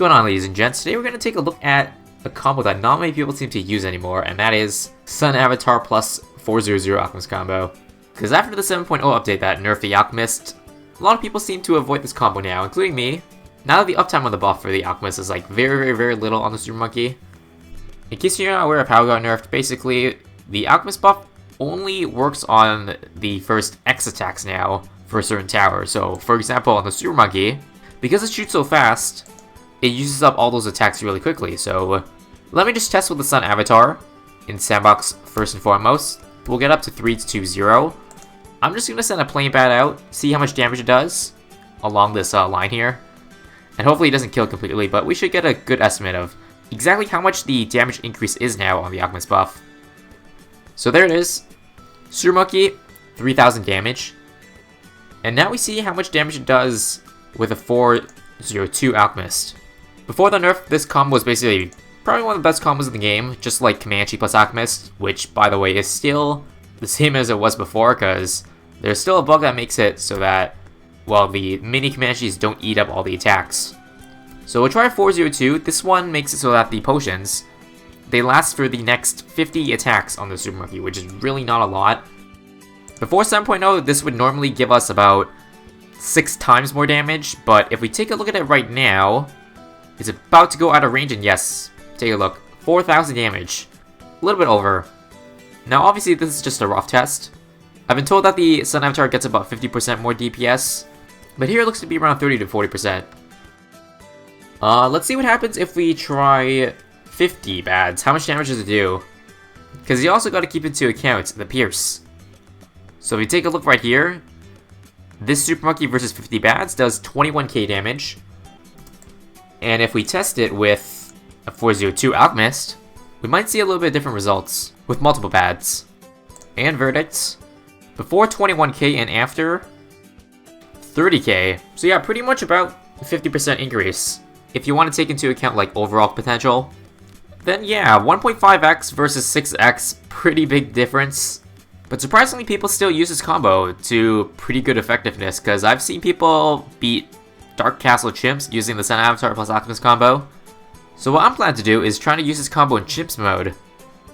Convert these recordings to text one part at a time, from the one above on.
going on, ladies and gents? Today we're going to take a look at a combo that not many people seem to use anymore, and that is Sun Avatar plus 400 Alchemist combo. Because after the 7.0 update that nerfed the Alchemist, a lot of people seem to avoid this combo now, including me. Now that the uptime on the buff for the Alchemist is like very little on the Super Monkey. In case you're not aware of how it got nerfed, basically, the Alchemist buff only works on the first X attacks now for a certain tower. So, for example, on the Super Monkey, because it shoots so fast, it uses up all those attacks really quickly. So, let me just test with the Sun Avatar in Sandbox first and foremost. We'll get up to 3-2-0. I'm just going to send a plain bat out, see how much damage it does along this line here. And hopefully it doesn't kill completely, but we should get a good estimate of exactly how much the damage increase is now on the Alchemist buff. So there it is. Super Monkey, 3000 damage. And now we see how much damage it does with a 402 Alchemist. Before the nerf, this combo was basically probably one of the best combos in the game, just like Comanche plus Alchemist, which, by the way, is still the same as it was before, because there's still a bug that makes it so that, well, the mini Comanches don't eat up all the attacks. So we'll try 402. This one makes it so that the potions, they last for the next 50 attacks on the Super Monkey, which is really not a lot. Before 7.0, this would normally give us about 6 times more damage, but if we take a look at it right now, it's about to go out of range, and yes, take a look, 4000 damage, a little bit over. Now obviously this is just a rough test. I've been told that the Sun Avatar gets about 50% more DPS, but here it looks to be around 30 to 40%. Let's see what happens if we try 50 bads. How much damage does it do? Because you also got to keep into account the Pierce. So if you take a look right here, this Super Monkey versus 50 bads does 21k damage. And if we test it with a 402 Alchemist, we might see a little bit different results with multiple bads. And verdicts. Before 21k and after 30k. So yeah, pretty much about a 50% increase. If you want to take into account like overall potential, then yeah, 1.5x versus 6x, pretty big difference. But surprisingly, people still use this combo to pretty good effectiveness, because I've seen people beat Dark Castle Chimps using the Sun Avatar plus Alchemist combo. So what I'm planning to do is trying to use this combo in Chimps mode.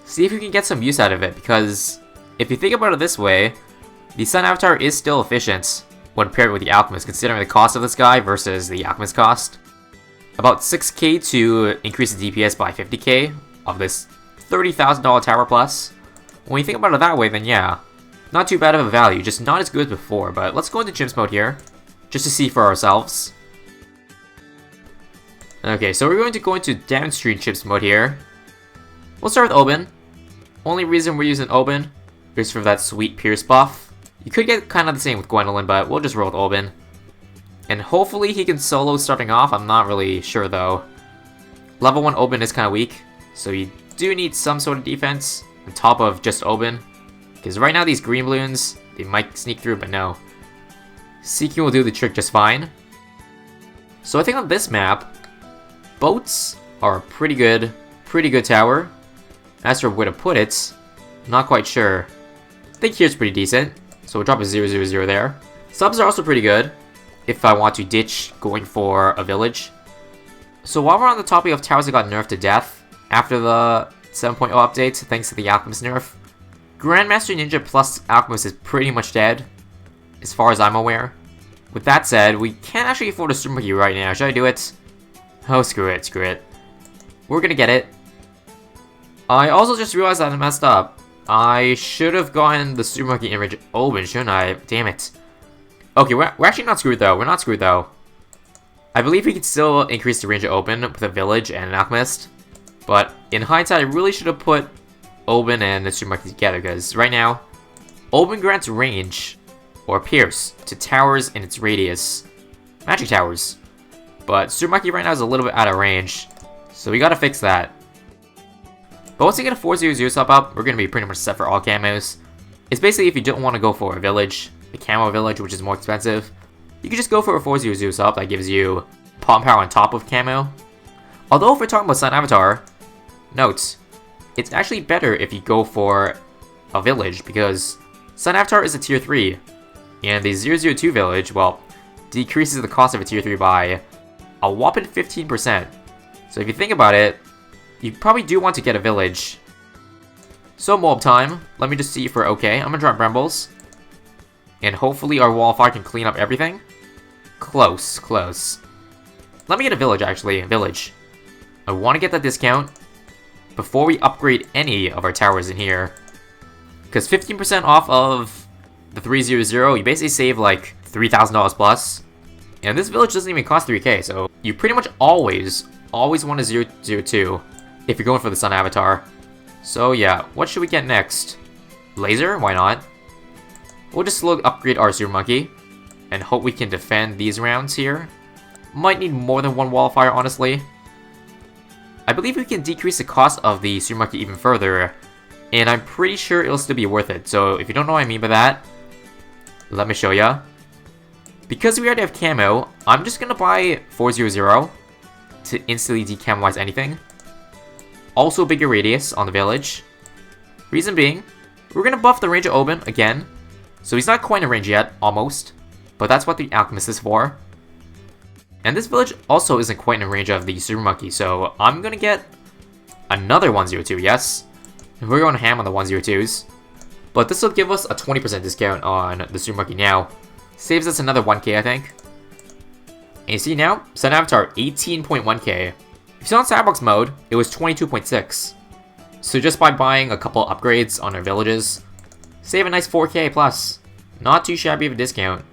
See if we can get some use out of it, because if you think about it this way, the Sun Avatar is still efficient when paired with the Alchemist, considering the cost of this guy versus the Alchemist cost. About 6k to increase the DPS by 50k of this $30,000 tower plus. When you think about it that way, then yeah, not too bad of a value, just not as good as before. But let's go into Chimps mode here, just to see for ourselves. Okay, so we're going to go into downstream Chimps mode here. We'll start with Oben. Only reason we're using Oben is for that sweet Pierce buff. You could get kind of the same with Gwendolyn, but we'll just roll with Oben. And hopefully he can solo starting off, I'm not really sure though. Level 1 Oben is kind of weak, so you do need some sort of defense on top of just Oben. Because right now these green balloons, they might sneak through, but no. Seeking will do the trick just fine. So I think on this map, boats are a pretty good tower. As for where to put it, I'm not quite sure. I think here's pretty decent, so we'll drop a 0-0-0 there. Subs are also pretty good if I want to ditch going for a village. So while we're on the topic of towers that got nerfed to death after the 7.0 update, thanks to the Alchemist nerf, Grandmaster Ninja plus Alchemist is pretty much dead, as far as I'm aware. With that said, we can't actually afford a Super Monkey right now. Should I do it? Oh, screw it. We're gonna get it. I also just realized that I messed up. I should have gotten the Super Monkey in range Oben, shouldn't I? Damn it. Okay, we're actually not screwed though. We're not screwed though. I believe we could still increase the range of Oben with a village and an Alchemist. But in hindsight, I really should have put Oben and the Super Monkey together, because right now, Oben grants range or pierce to towers in its radius. Magic towers. But Super Monkey right now is a little bit out of range, so we gotta fix that. But once we get a 4-0-0 sub up, we're gonna be pretty much set for all camos. It's basically if you don't want to go for a village, the camo village, which is more expensive, you can just go for a 4-0-0 sub that gives you palm power on top of camo. Although if we're talking about Sun Avatar, note, it's actually better if you go for a village, because Sun Avatar is a tier 3, and the 002 village, well, decreases the cost of a tier 3 by a whopping 15%. So if you think about it, you probably do want to get a village. So mob time. Let me just see if we're okay. I'm gonna drop brambles. And hopefully our wildfire can clean up everything. Close, close. Let me get a village actually, a village. I want to get that discount before we upgrade any of our towers in here. Because 15% off of the 300, you basically save like $3,000 plus. And this village doesn't even cost 3k, so you pretty much always want a 002 if you're going for the Sun Avatar. So yeah, what should we get next? Laser? Why not? We'll just slowly upgrade our Super Monkey and hope we can defend these rounds here. Might need more than one wildfire, honestly. I believe we can decrease the cost of the Super Monkey even further, and I'm pretty sure it'll still be worth it. So if you don't know what I mean by that, let me show ya. Because we already have camo, I'm just gonna buy 400 to instantly decamelize anything. Also bigger radius on the village. Reason being, we're gonna buff the range of Oben again. So he's not quite in range yet, almost. But that's what the Alchemist is for. And this village also isn't quite in range of the Super Monkey, so I'm gonna get another 102, yes. We're going ham on the 102s. But this will give us a 20% discount on the Super Monkey now. Saves us another 1k, I think. And you see now, Sun Avatar 18.1k. If you saw in Sandbox mode, it was 22.6. So just by buying a couple upgrades on our villages, save a nice 4k plus. Not too shabby of a discount.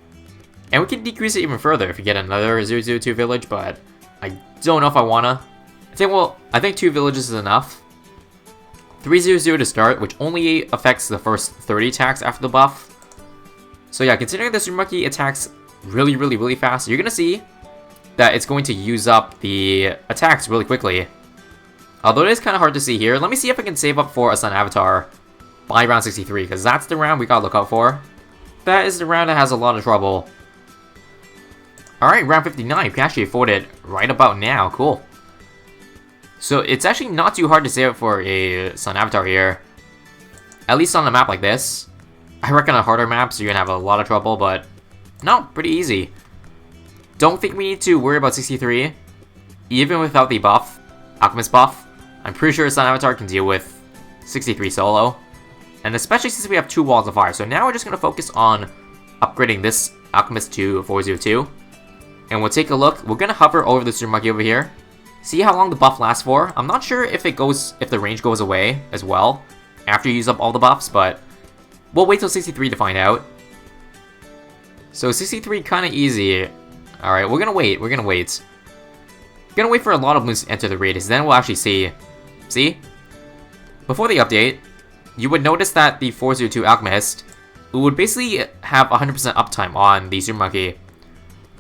And we can decrease it even further if you get another 002 village, but I don't know if I wanna. I think 2 villages is enough. 300 to start, which only affects the first 30 attacks after the buff. So yeah, considering the Super Monkey attacks really fast, you're gonna see that it's going to use up the attacks really quickly. Although it is kind of hard to see here, let me see if I can save up for a Sun Avatar by round 63, because that's the round we gotta look out for. That is the round that has a lot of trouble. Alright, round 59, we can actually afford it right about now, cool. So it's actually not too hard to save up for a Sun Avatar here. At least on a map like this. I reckon on harder maps you're gonna have a lot of trouble, but no, pretty easy. Don't think we need to worry about 63. Even without the buff, Alchemist buff, I'm pretty sure Sun Avatar can deal with 63 solo. And especially since we have 2 walls of fire. So now we're just gonna focus on upgrading this Alchemist to 402. And we'll take a look. We're gonna hover over the Super Monkey over here. See how long the buff lasts for. I'm not sure if the range goes away as well after you use up all the buffs, but we'll wait till 63 to find out. So 63 kind of easy. Alright, we're gonna wait. We're gonna wait for a lot of moves to enter the radius, then we'll actually see. See? Before the update, you would notice that the 402 Alchemist would basically have 100% uptime on the Super Monkey.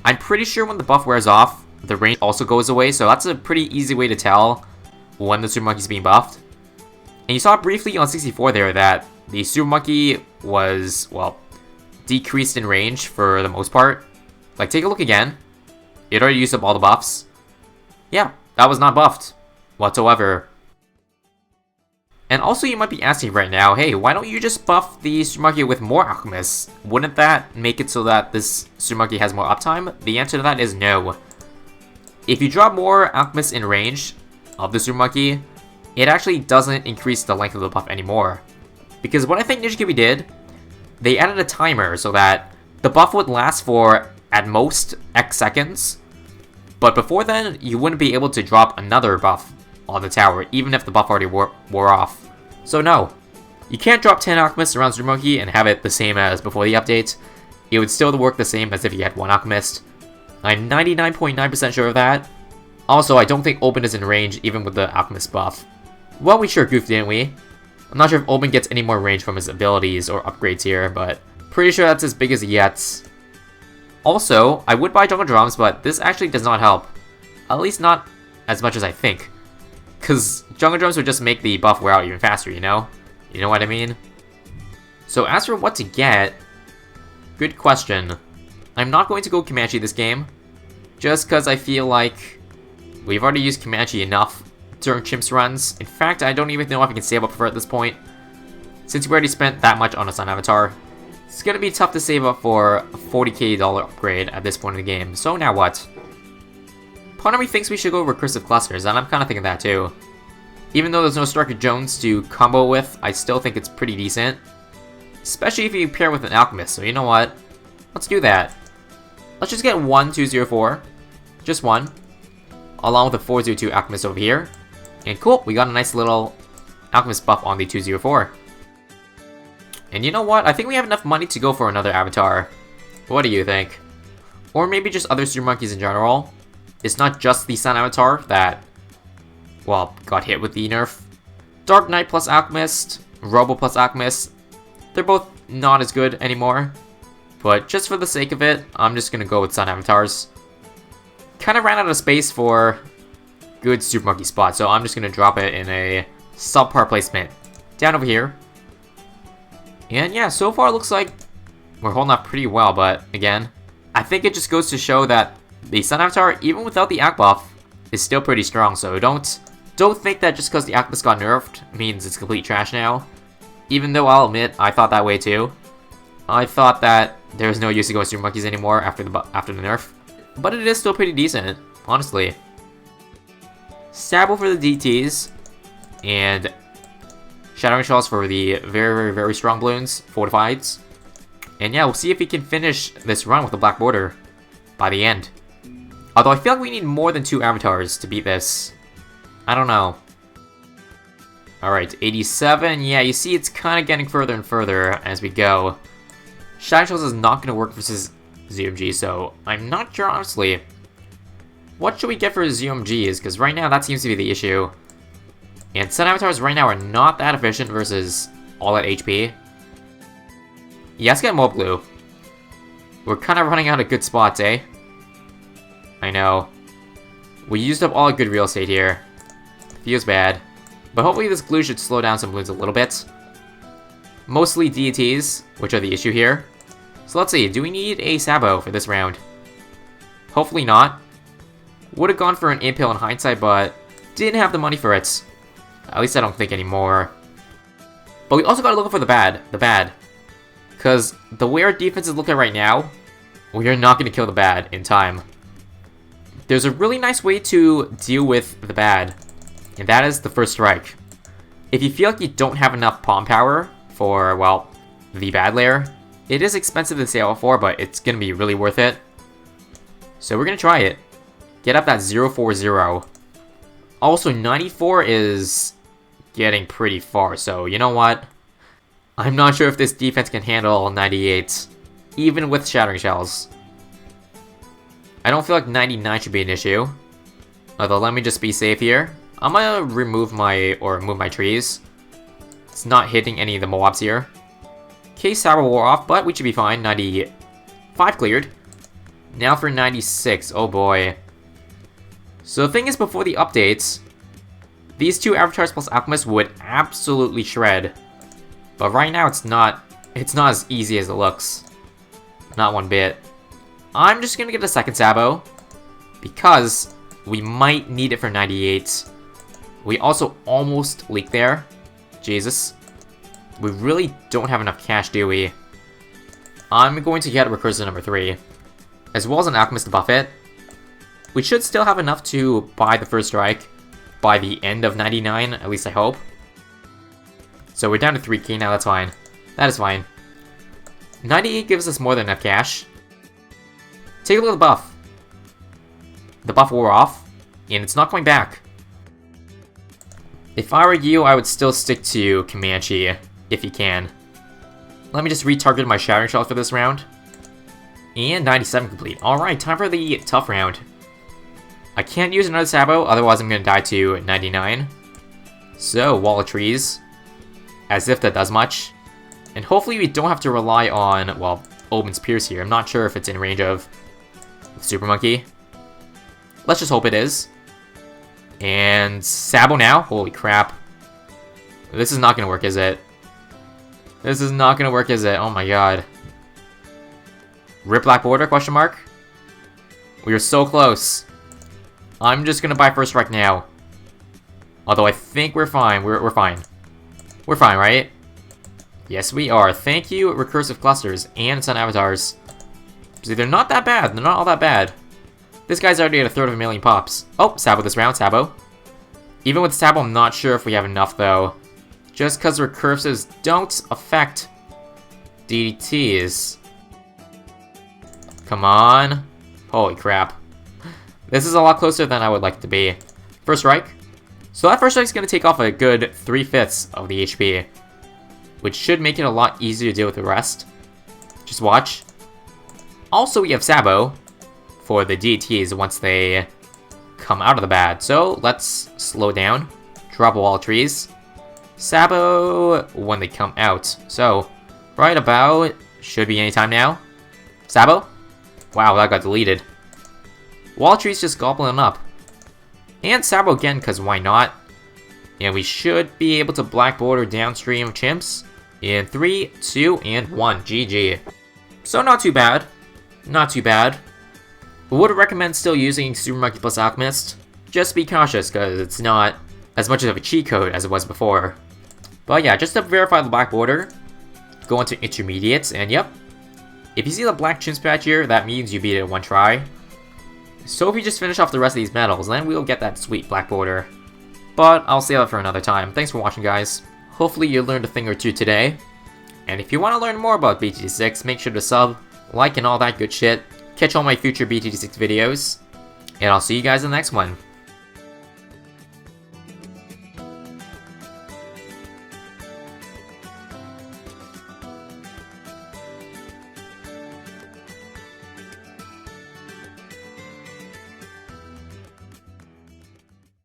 I'm pretty sure when the buff wears off, the range also goes away, so that's a pretty easy way to tell when the Super Monkey's being buffed. And you saw briefly on 64 there that the Super Monkey was, well, decreased in range for the most part. Like, take a look again. It already used up all the buffs. Yeah, that was not buffed whatsoever. And also you might be asking right now, hey, why don't you just buff the Super Monkey with more Alchemists? Wouldn't that make it so that this Super Monkey has more uptime? The answer to that is no. If you drop more Alchemists in range of the Super Monkey, it actually doesn't increase the length of the buff anymore. Because what I think Ninja Kiwi did, they added a timer so that the buff would last for at most X seconds. But before then, you wouldn't be able to drop another buff on the tower, even if the buff already wore off. So no, you can't drop 10 Alchemists around Super Monkey and have it the same as before the update. It would still work the same as if you had 1 Alchemist. I'm 99.9% sure of that. Also, I don't think Oben is in range even with the Alchemist buff. Well, we sure goofed, didn't we? I'm not sure if Oben gets any more range from his abilities or upgrades here, but pretty sure that's as big as he gets. Also, I would buy Jungle Drums, but this actually does not help. At least not as much as I think. Because Jungle Drums would just make the buff wear out even faster, you know? You know what I mean? So as for what to get, good question. I'm not going to go Comanche this game, just because I feel like we've already used Comanche enough during Chimps runs. In fact, I don't even know if I can save up for it at this point. Since we already spent that much on a Sun Avatar, it's going to be tough to save up for a $40k upgrade at this point in the game. So now what? part of me thinks we should go recursive clusters, and I'm kind of thinking that too. Even though there's no Striker Jones to combo with, I still think it's pretty decent. Especially if you pair with an Alchemist, so you know what? Let's do that. Let's just get 1 204. Just one. Along with the 402 Alchemist over here. And cool, we got a nice little Alchemist buff on the 204. And you know what? I think we have enough money to go for another avatar. What do you think? Or maybe just other Super Monkeys in general. It's not just the Sun avatar that, well, got hit with the nerf. Dark Knight plus Alchemist, Robo plus Alchemist, they're both not as good anymore. But just for the sake of it, I'm just gonna go with Sun avatars. Kinda ran out of space for good Super Monkey spot, so I'm just gonna drop it in a subpar placement. Down over here. And yeah, so far it looks like we're holding up pretty well, but again, I think it just goes to show that the Sun avatar, even without the Alch buff, is still pretty strong, so don't think that just because the Alchemist got nerfed means it's complete trash now. Even though I'll admit, I thought that way too. I thought that there was no use to going Super Monkeys anymore after the nerf. But it is still pretty decent, honestly. Sabo for the DTs, and Shattering Shells for the very strong Bloons, Fortifieds. And yeah, we'll see if we can finish this run with the black border by the end. Although I feel like we need more than 2 avatars to beat this. I don't know. Alright, 87. Yeah, you see it's kind of getting further and further as we go. Shattering Shells is not going to work versus ZMG, so I'm not sure, honestly. What should we get for ZMGs? Because right now, that seems to be the issue. And Sun avatars right now are not that efficient versus all at HP. Yeah, let's get Mob Glue. We're kind of running out of good spots, eh? I know. We used up all our good real estate here. Feels bad. But hopefully this glue should slow down some Bloons a little bit. Mostly deities, which are the issue here. So let's see, do we need a Sabo for this round? Hopefully not. Would have gone for an Impale in hindsight, but didn't have the money for it. At least I don't think anymore. But we also gotta look for the bad. Because the way our defense is looking right now, we are not gonna kill the bad in time. There's a really nice way to deal with the bad, and that is the first strike. If you feel like you don't have enough palm power for, well, the bad layer, it is expensive to sell for, but it's gonna be really worth it. So we're gonna try it. Get up that 040. Also, 94 is getting pretty far, so you know what? I'm not sure if this defense can handle 98, even with Shattering Shells. I don't feel like 99 should be an issue. Although, let me just be safe here. I'm gonna move my trees. It's not hitting any of the mobs here. Okay, Sour wore off, but we should be fine. 95 cleared. Now for 96, oh boy. So the thing is, before the updates, these 2 avatars plus Alchemist would absolutely shred. But right now it's not as easy as it looks. Not one bit. I'm just gonna get a second Sabo, because we might need it for 98. We also almost leaked there. Jesus. We really don't have enough cash, do we? I'm going to get Recursive number 3, as well as an Alchemist to buff it. We should still have enough to buy the first strike by the end of 99, at least I hope. So we're down to 3k now, that's fine. That is fine. 98 gives us more than enough cash. Take a look at the buff. The buff wore off, and it's not coming back. If I were you, I would still stick to Comanche, if you can. Let me just retarget my Shattering Shell for this round. And 97 complete. Alright, time for the tough round. I can't use another Sabo, otherwise I'm going to die to 99. So, Wall of Trees. As if that does much. And hopefully we don't have to rely on, well, Omen's Pierce here. I'm not sure if it's in range of Super Monkey. Let's just hope it is. And Sabo now? Holy crap. This is not going to work, is it? This is not going to work, is it? Oh my god. Rip Black Border, question mark? We are so close. I'm just going to buy first strike now. Although I think we're fine. We're fine. We're fine, right? Yes, we are. Thank you, Recursive Clusters and Sun Avatars. See, they're not that bad. They're not all that bad. This guy's already at 1/3 of a million pops. Oh, Sabo this round, Sabo. Even with Sabo, I'm not sure if we have enough though. Just because recursives don't affect DDTs. Come on. Holy crap. This is a lot closer than I would like it to be. First strike. So that first strike is going to take off a good 3/5 of the HP. Which should make it a lot easier to deal with the rest. Just watch. Also, we have Sabo for the DDTs once they come out of the bad. So let's slow down. Drop wall trees. Sabo when they come out. So right about, should be anytime now. Sabo? Wow, that got deleted. Wall trees just gobbling up. And Sabo again, because why not? And we should be able to black border downstream of Chimps. In 3, 2, and 1. GG. So not too bad. Not too bad. Would recommend still using Super Monkey plus Alchemist. Just be cautious, because it's not as much of a cheat code as it was before. But yeah, just to verify the black border, go into intermediates, and yep. If you see the black Chimps patch here, that means you beat it in one try. So if you just finish off the rest of these medals, then we'll get that sweet black border. But I'll save that for another time. Thanks for watching, guys. Hopefully you learned a thing or two today. And if you want to learn more about BTD6, make sure to sub, like, and all that good shit. Catch all my future BTD6 videos. And I'll see you guys in the next one.